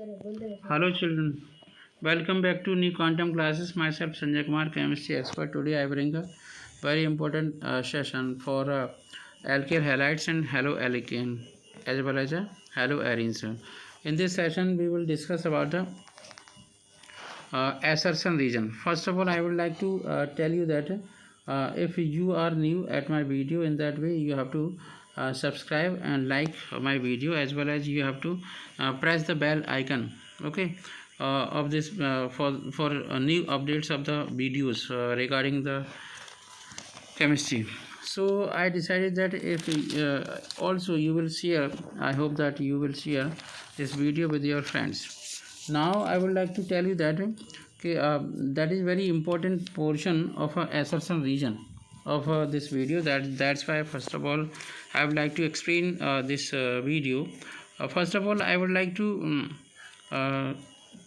Hello children, welcome back to new quantum classes. Myself Sanjay Kumar, chemistry expert. Today I bring a very important session for alkyl halides and haloalkane as well as haloarenes. In this session we will discuss about the assertion region. First of all, I would like to tell you that if you are new at my video, in that way you have to subscribe and like my video, as well as you have to press the bell icon, okay, of this for new updates of the videos regarding the chemistry. So I decided that if also you will share, I hope that you will share this video with your friends. Now I would like to tell you that okay, that is very important portion of a assertion region of this video. That's why first of all I would like to explain this video. First of all, I would like to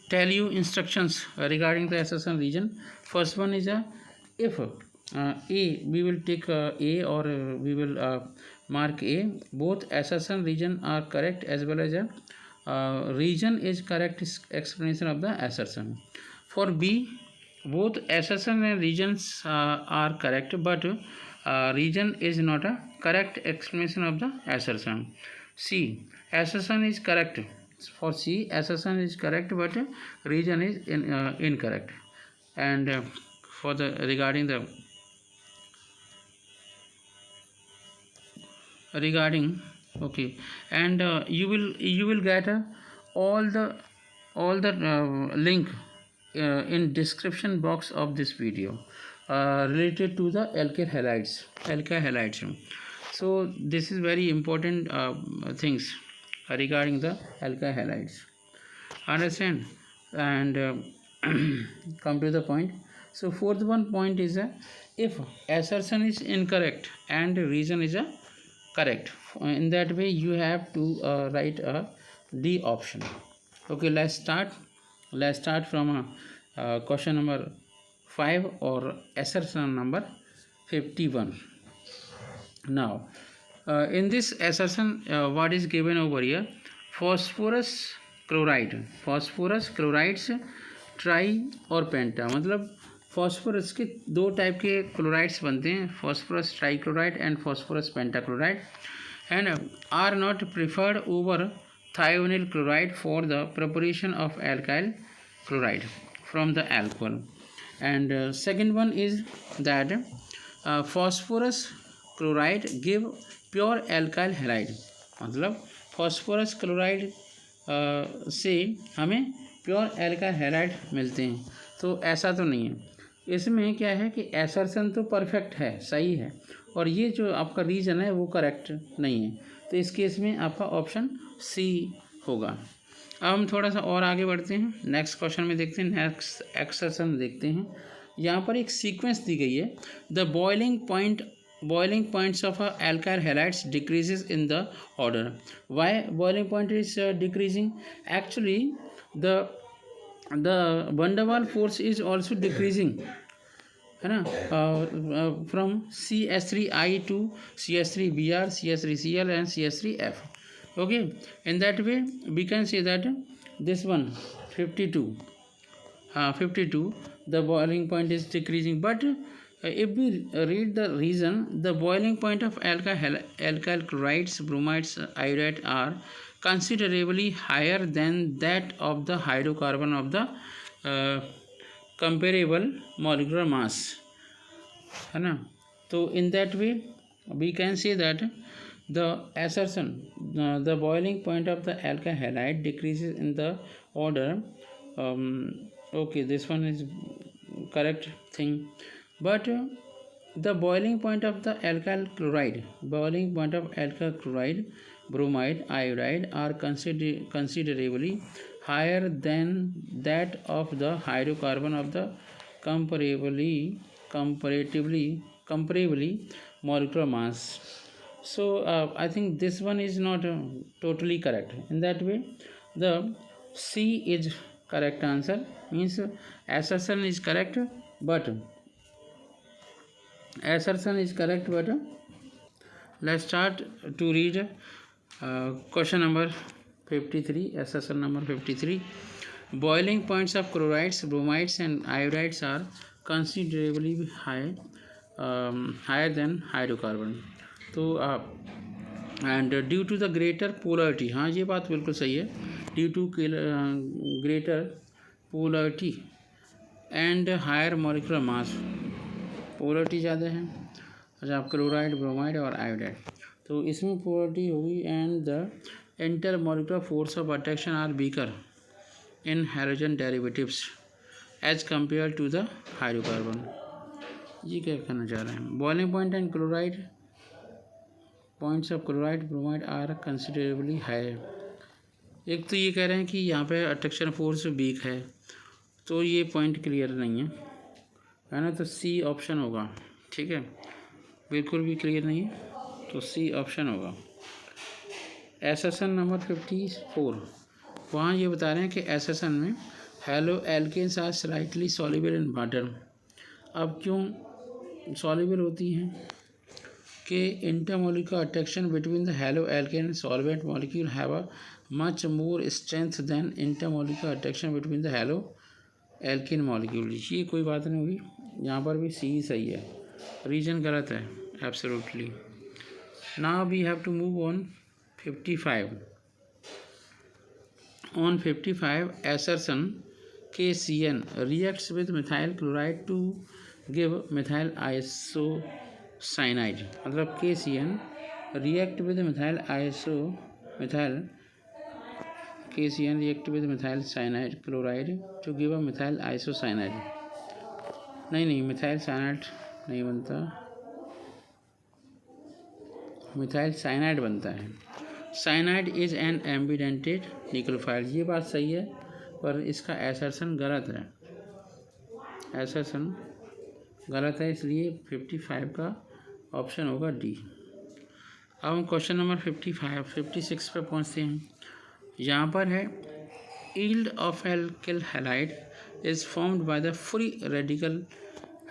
tell you instructions regarding the assertion region. First one is if A, we will take A, or we will mark A. Both assertion region are correct, as well as region is correct explanation of the assertion. For B, both assertion and regions are correct, but region is not a correct explanation of the assertion. C, assertion is correct. For C, assertion is correct, but region is incorrect. And for the regarding okay, and you will get all the link in description box of this video related to the alkyl halides. So this is very important things regarding the alkyl halides, understand? And come to the point. So fourth one point is if assertion is incorrect and reason is correct, in that way you have to write a D option. Okay, let's start from question number 5 or assertion number 51. Now in this assertion what is given over here, phosphorus chlorides try और पेंटा, मतलब phosphorus के दो type के chlorides बनते हैं, phosphorus trichloride and phosphorus pentachloride, and are not preferred over thionyl chloride for the preparation of alkyl chloride from the alcohol. And second one is that phosphorus chloride give pure alkyl halide, मतलब phosphorus chloride से हमें pure alkyl halide मिलते हैं. तो ऐसा तो नहीं है, इसमें क्या है कि एसर्शन तो परफेक्ट है, सही है, और ये जो आपका रीजन है वो करेक्ट नहीं है. तो इस केस में आपका ऑप्शन सी होगा. अब हम थोड़ा सा और आगे बढ़ते हैं, नेक्स्ट क्वेश्चन में देखते हैं, नेक्स्ट एक्सरसन देखते हैं. यहाँ पर एक सीक्वेंस दी गई है, the boiling points of alkyl halides decreases in the order. Why boiling point is decreasing? Actually the van der Waals force is also decreasing, है ना, from CH3I to CH3Br, CH3Cl and CH3F. okay, in that way we can say that this one 52 the boiling point is decreasing. But if we read the reason, the boiling point of alkyl chlorides, bromides, iodide are considerably higher than that of the hydrocarbon of the comparable molecular mass, है ना. तो in that way we can say that the assertion the boiling point of the alkyl halide decreases in the order. Okay, this one is correct thing. But the boiling point of the alkyl chloride, bromide, iodide are considerably higher than that of the hydrocarbon of the comparatively molecular mass. So I think this one is not totally correct. In that way the C is correct answer, means assertion is correct, but let's start to read question number 53, assertion number 53. Boiling points of chlorides, bromides and iodides are considerably higher than hydrocarbon. तो and due to the greater polarity, हाँ ये बात बिल्कुल सही है, due to greater polarity and higher molecular mass, polarity ज़्यादा है अच्छा क्लोराइड, ब्रोमाइड और आयोडाइड, तो इसमें पोलरिटी होगी and the intermolecular force of attraction are weaker in hydrogen derivatives as compare to the hydrocarbon. ये क्या कहना चाह रहे हैं, boiling point and chloride points of chloride bromide are considerably higher. एक तो ये कह रहे हैं कि यहाँ पे अट्रैक्शन फोर्स वीक है, तो ये पॉइंट क्लियर नहीं है ना, तो सी ऑप्शन होगा, ठीक है, बिल्कुल भी क्लियर नहीं है, तो सी ऑप्शन होगा। एसेसन नंबर 54, वहाँ ये बता रहे हैं कि एसेसन में haloalkanes are slightly soluble in water. अब क्यों सॉल्युबल होती हैं कि intermolecular attraction between the haloalkane solvent molecule have a much more strength than intermolecular attraction between the haloalkane molecule. ये कोई बात नहीं हुई, यहाँ पर भी सी सही है, रीजन गलत है absolutely. Now we have to move on 55। On 55 assertion KCN reacts with methyl chloride to give methyl isocyanide, मतलब KCN react with methyl cyanide chloride to give a methyl isocyanide। नहीं मिथाइल साइनाइड नहीं बनता, methyl cyanide बनता है। Cyanide is an ambidentate nucleophile, ये बात सही है, पर इसका एसर्शन गलत है, एसर्शन गलत है, इसलिए 55 का ऑप्शन होगा डी। अब हम क्वेश्चन नंबर 56 पे पहुंचते हैं। यहाँ पर है yield of alkyl halide is formed by the free radical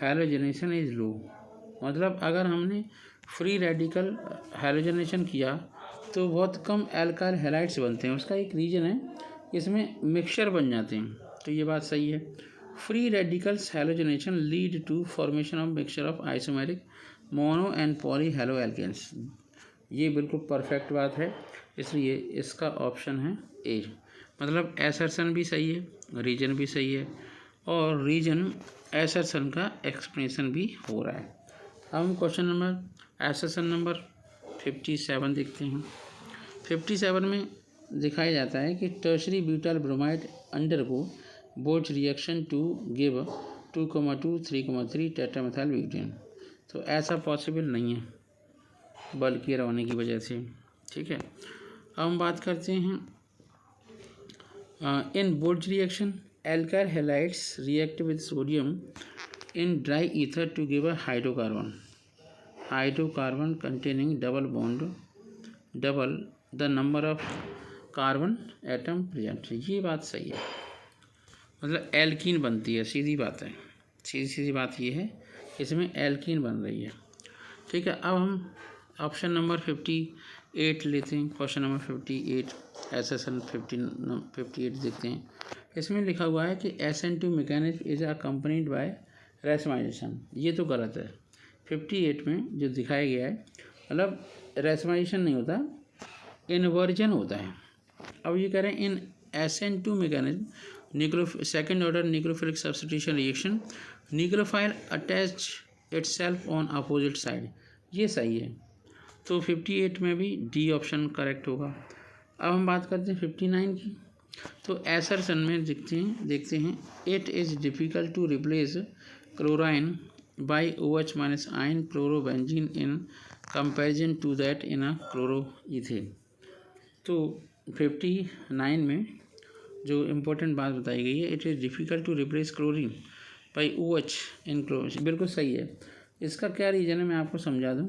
halogenation is low, मतलब अगर हमने फ्री रेडिकल हैलोजनेशन किया तो बहुत कम एल्काइल हैलाइड्स बनते हैं। उसका एक रीज़न है, इसमें मिक्सचर बन जाते हैं, तो ये बात सही है। Free radicals halogenation lead to formation of mixture of isomeric mono and poly haloalkanes, ये बिल्कुल परफेक्ट बात है, इसलिए इसका ऑप्शन है ए, मतलब एसर्शन भी सही है, रीजन भी सही है, और रीजन एसर्शन का एक्सप्लेनेशन भी हो रहा है। अब हम क्वेश्चन नंबर एसर्शन नंबर 57 देखते हैं। 57 में दिखाया जाता है कि टर्शरी ब्यूटाइल ब्रोमाइड अंडरगो बोच रिएक्शन टू गिव 2,2 3,3 टेट्रामेथाइल ब्यूटेन, तो ऐसा पॉसिबल नहीं है बल्कि होने की वजह से, ठीक है। अब हम बात करते हैं इन बोच reaction alkyl halides react with sodium in dry ether to give a hydrocarbon containing double the number of carbon atom present, ये बात सही है, मतलब एल्कीन बनती है, सीधी बात है, सीधी बात ये है, इसमें एल्कीन बन रही है, ठीक है। अब हम ऑप्शन नंबर 58 लेते हैं, क्वेश्चन नंबर 58 एसेसन 58 देखते हैं। इसमें लिखा हुआ है कि SN2 mechanism is accompanied by racemisation, ये तो गलत है। 58 में जो दिखाया गया है, मतलब रेसमाइजेशन नहीं होता, इन्वर्जन होता है। अब ये कह रहे हैं इन SN2 mechanism second order nucleophilic substitution reaction nucleophile attach itself on opposite side, ये सही है, तो 58 में भी डी ऑप्शन करेक्ट होगा। अब हम बात करते हैं 59 की, तो एसर्शन में देखते हैं it is difficult to replace chlorine by OH minus ion chlorobenzene in comparison to that in a chloroethane. तो 59 में जो इम्पोर्टेंट बात बताई गई है, it is difficult to replace chlorine by OH in chloro, बिल्कुल सही है। इसका क्या रीज़न है, मैं आपको समझा दूँ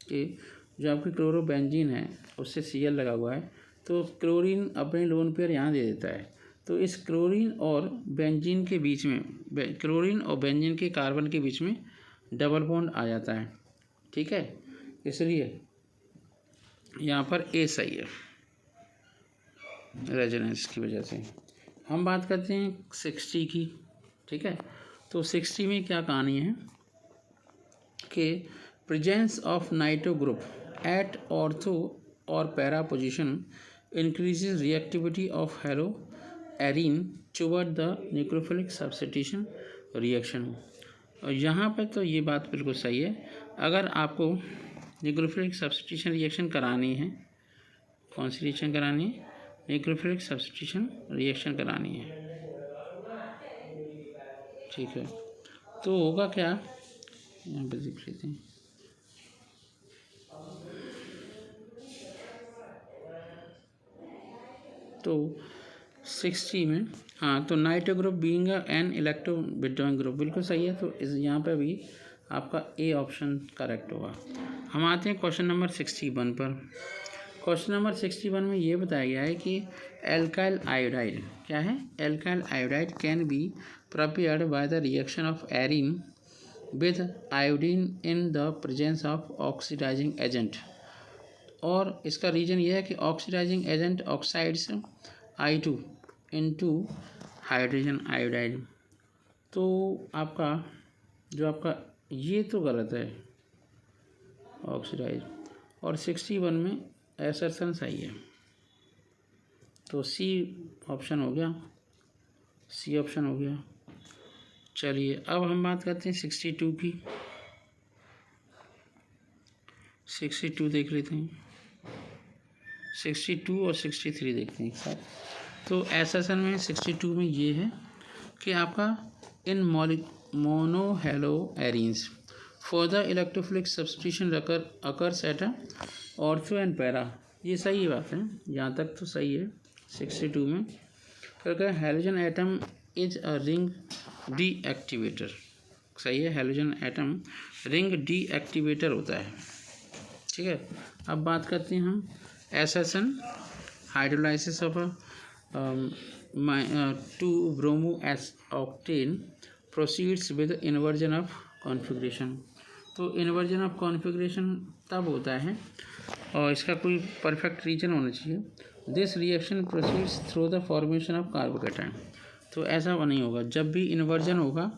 कि जो आपकी क्लोरोबेंजीन है उससे Cl लगा हुआ है, तो क्लोरीन अपने लोन पेयर यहाँ दे देता है, तो इस क्लोरीन और बेंजीन के बीच में, क्लोरीन और बेंजीन के कार्बन के बीच में डबल बॉन्ड आ जाता है, ठीक है, इसलिए यहाँ पर ए सही है। रेजोनेंस की वजह से। हम बात करते हैं 60 की, ठीक है। तो 60 में क्या कहानी है कि presence of nitro group at ortho और para position increases reactivity of haloarene toward the nucleophilic substitution reaction. और यहाँ पे तो ये बात बिल्कुल सही है। अगर आपको न्यूक्लियोफिलिक सब्स्टिट्यूशन रिएक्शन करानी है, कौन सी रिएक्शन करानी है? न्यूक्लियोफिलिक सब्स्टिट्यूशन रिएक्शन करानी है, ठीक है। तो होगा क्या, यहाँ पे देख लेते हैं। तो 60 में, हाँ, तो nitro group being an electro withdrawing group, बिल्कुल सही है। तो इस यहाँ पे भी आपका ए ऑप्शन करेक्ट होगा। हम आते हैं क्वेश्चन नंबर 61 पर। क्वेश्चन नंबर 61 में ये बताया गया है कि एल्काइल आयोडाइड, क्या है? Alkyl iodide can be prepared by the reaction of arene with iodine in the presence of oxidising agent. और इसका रीजन ये है कि oxidising agent oxides I2 into hydrogen iodide. तो आपका जो आपका ये तो गलत है ऑक्सीडाइज, और 61 में एसर्शन सही है। तो सी ऑप्शन हो गया, सी ऑप्शन हो गया। चलिए अब हम बात करते हैं 62 की। 62 देख लेते हैं, 62 और 63 देखते हैं एक साथ। तो एसर्शन में 62 में ये है कि आपका in monohaloarenes for the electrophilic substitution occurs at ortho and para. ये सही बात है, यहाँ तक तो सही है। 62 में क्योंकि halogen atom is a ring deactivator, सही है। हेलोजन एटम रिंग डीएक्टिवेटर होता है, ठीक है। अब बात करते हैं हम assertion hydrolysis of 2 bromo octane proceeds with inversion of configuration. तो इन्वर्जन ऑफ कॉन्फ़िगरेशन तब होता है, और इसका कोई परफेक्ट रीजन होना चाहिए। This reaction proceeds through the formation of carbocation. तो ऐसा नहीं होगा, जब भी इन्वर्जन होगा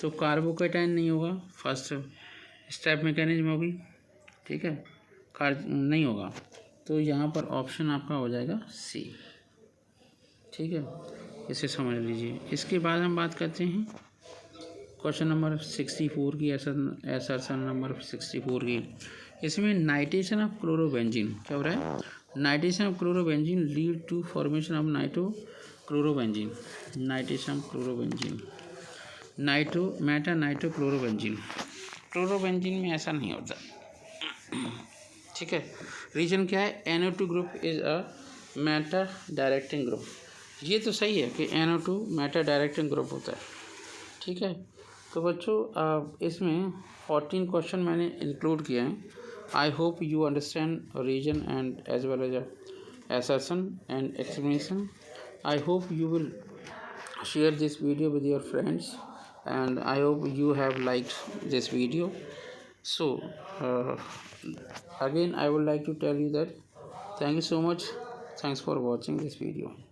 तो कार्बोकेटाइन नहीं होगा, फर्स्ट स्टेप मैकेनिज्म होगी, ठीक है, नहीं होगा। तो यहाँ पर ऑप्शन आपका हो जाएगा सी, ठीक है, इसे समझ लीजिए। इसके बाद हम बात करते हैं क्वेश्चन नंबर 64 की, एसर्शन नंबर 64 की। इसमें नाइट्रेशन ऑफ क्लोरोबेंजीन क्या हो रहा है? Nitration of chlorobenzene lead to formation of nitrochlorobenzene. Nitration of chlorobenzene, meta nitrochlorobenzene. Chlorobenzene में ऐसा नहीं होता, ठीक है। रीजन क्या है? NO2 group is a Meta directing group. ये तो सही है कि NO2 मेटा डायरेक्टिंग ग्रुप होता है, ठीक है। तो बच्चों इसमें 14 क्वेश्चन मैंने इंक्लूड किए हैं। I hope you understand reason and as well as assertion and explanation. I hope you will share this video with your friends, and I hope you have liked this video. So again I would like to tell you that thank you so much. Thanks for watching this video.